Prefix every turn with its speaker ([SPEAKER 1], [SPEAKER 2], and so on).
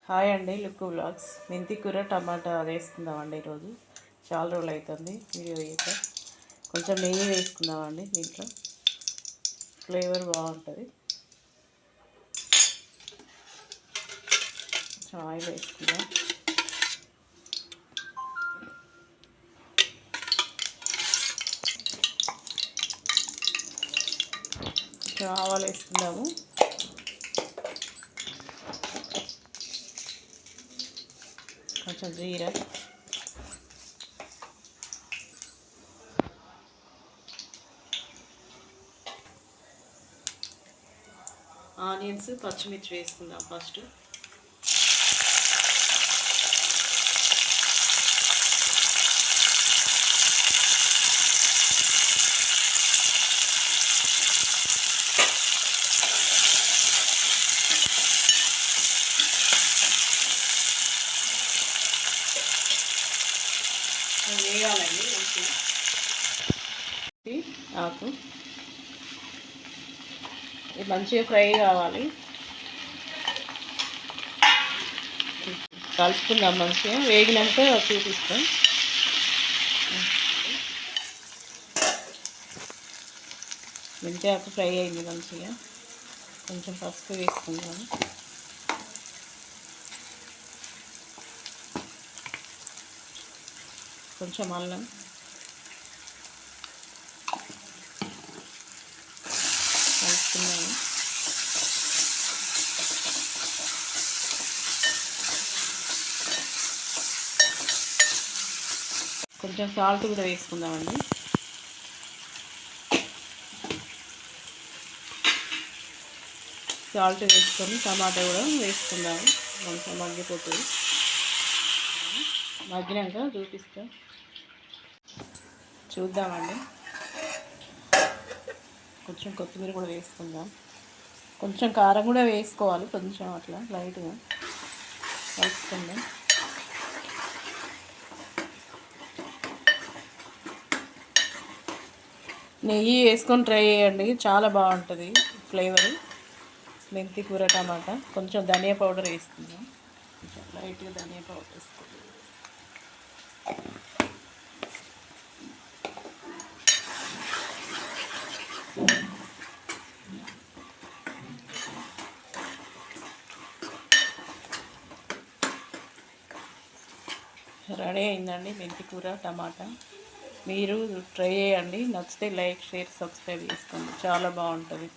[SPEAKER 1] Hi అండి, look vlogs. మెంతి కూర టమాటా వేసుకుందామండి. ఈరోజు చాలా రోజులు అవుతుంది వీడియో వేయక. కొంచెం నెయ్యి వేసుకుందామండి, దీంట్లో ఫ్లేవర్ బాగుంటుంది. కొంచెం ఆయిల్ వేసుకుందాం. కొంచెం ఆవాలు వేసుకుందాము. కొంచెం జీరా, ఆనియన్స్, పచ్చిమిర్చి వేసుకుందాం ఫస్ట్. వేయాలండి మంచిగా. ఆకు ఇది మంచిగా ఫ్రై కావాలి. కలుపుకుందాం మంచిగా. వేగినాక చూపిస్తాం. మెంతి ఆకు ఫ్రై అయింది మంచిగా. కొంచెం పసుపు వేసుకుందాము. కొంచెం అల్లం, కలుపుకుందాము. కొంచెం సాల్ట్ కూడా వేసుకుందామండి. సాల్ట్ వేసుకొని టమాటా కూడా వేసుకుందాము. కొంచెం మగ్గిపోతుంది. మగ్గినాక చూద్దామండి. కొంచెం కొత్తిమీర కూడా వేసుకుందాం. కొంచెం కారం కూడా వేసుకోవాలి, కొంచెం అట్లా లైట్గా కలుపుకుందాం. నెయ్యి వేసుకొని ట్రై చేయండి, చాలా బాగుంటుంది ఫ్లేవరు. మెంతి కూర టమాటా. కొంచెం ధనియా పౌడర్ వేసుకుందాం. కొంచెం లైట్గా ధనియా పౌడర్ వేసుకుందాం. రెడీ అయిందండి మెంతి కూర టమాటా. మీరు ట్రై చేయండి. నచ్చితే లైక్, షేర్, సబ్స్క్రైబ్ చేసుకోండి. చాలా బాగుంటుంది.